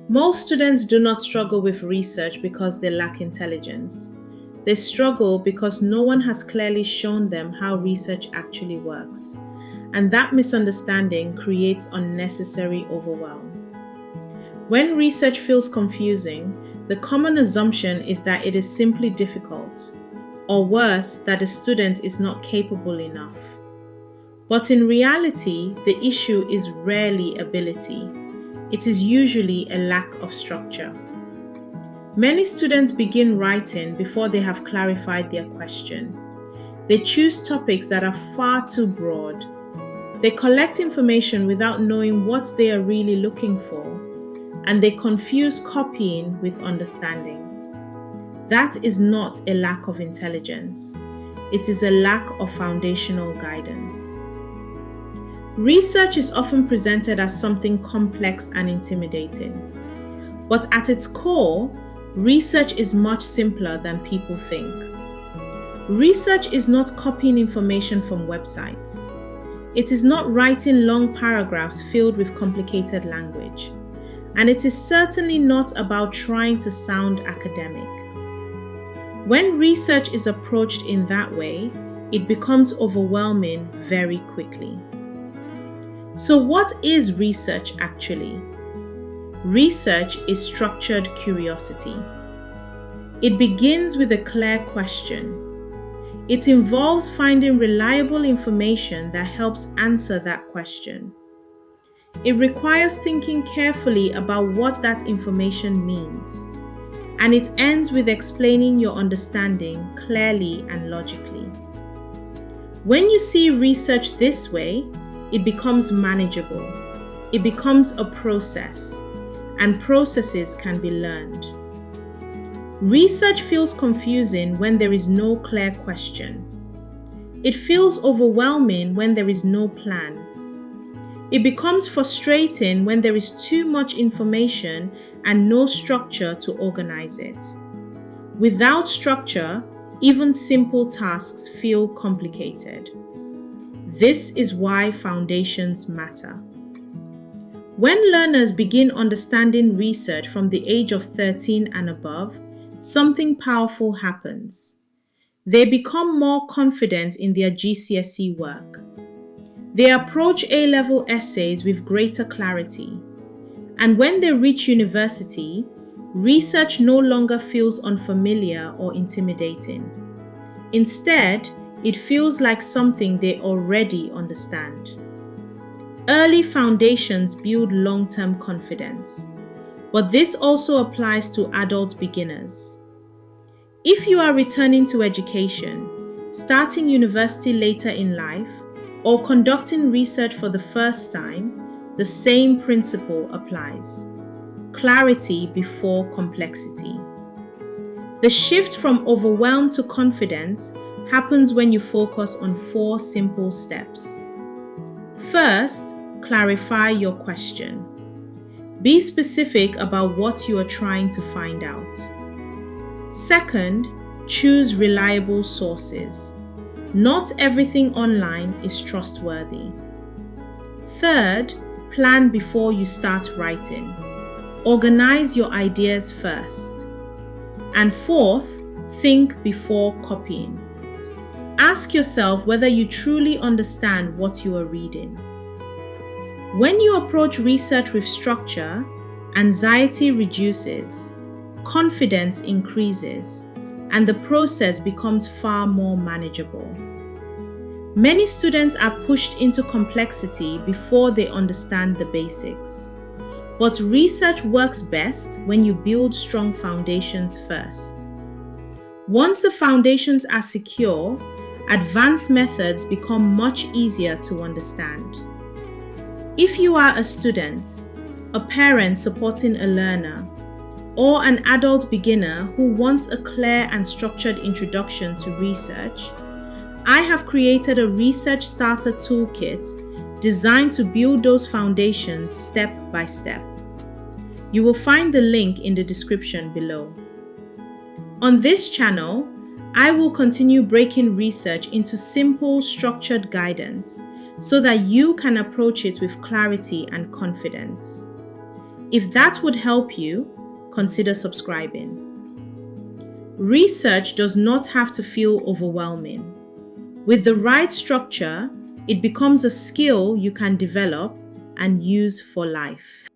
Most students do not struggle with research because they lack intelligence. They struggle because no one has clearly shown them how research actually works, and that misunderstanding creates unnecessary overwhelm. When research feels confusing, the common assumption is that it is simply difficult, or worse, that the student is not capable enough. But in reality, the issue is rarely ability. It is usually a lack of structure. Many students begin writing before they have clarified their question. They choose topics that are far too broad. They collect information without knowing what they are really looking for, and they confuse copying with understanding. That is not a lack of intelligence. It is a lack of foundational guidance. Research is often presented as something complex and intimidating. But at its core, research is much simpler than people think. Research is not copying information from websites. It is not writing long paragraphs filled with complicated language. And it is certainly not about trying to sound academic. When research is approached in that way, it becomes overwhelming very quickly. So what is research actually? Research is structured curiosity. It begins with a clear question. It involves finding reliable information that helps answer that question. It requires thinking carefully about what that information means. And it ends with explaining your understanding clearly and logically. When you see research this way, it becomes manageable. It becomes a process, and processes can be learned. Research feels confusing when there is no clear question. It feels overwhelming when there is no plan. It becomes frustrating when there is too much information and no structure to organize it. Without structure, even simple tasks feel complicated. This is why foundations matter. When learners begin understanding research from the age of 13 and above, something powerful happens. They become more confident in their GCSE work. They approach A-Level essays with greater clarity. And when they reach university, research no longer feels unfamiliar or intimidating. Instead, it feels like something they already understand. Early foundations build long-term confidence, but this also applies to adult beginners. If you are returning to education, starting university later in life, or conducting research for the first time, the same principle applies. Clarity before complexity. The shift from overwhelm to confidence happens when you focus on 4 simple steps. First, clarify your question. Be specific about what you are trying to find out. Second, choose reliable sources. Not everything online is trustworthy. Third, plan before you start writing. Organize your ideas first. And fourth, think before copying. Ask yourself whether you truly understand what you are reading. When you approach research with structure, anxiety reduces, confidence increases, and the process becomes far more manageable. Many students are pushed into complexity before they understand the basics. But research works best when you build strong foundations first. Once the foundations are secure, advanced methods become much easier to understand. If you are a student, a parent supporting a learner, or an adult beginner who wants a clear and structured introduction to research, I have created a research starter toolkit designed to build those foundations step by step. You will find the link in the description below. On this channel, I will continue breaking research into simple, structured guidance so that you can approach it with clarity and confidence. If that would help you, consider subscribing. Research does not have to feel overwhelming. With the right structure, it becomes a skill you can develop and use for life.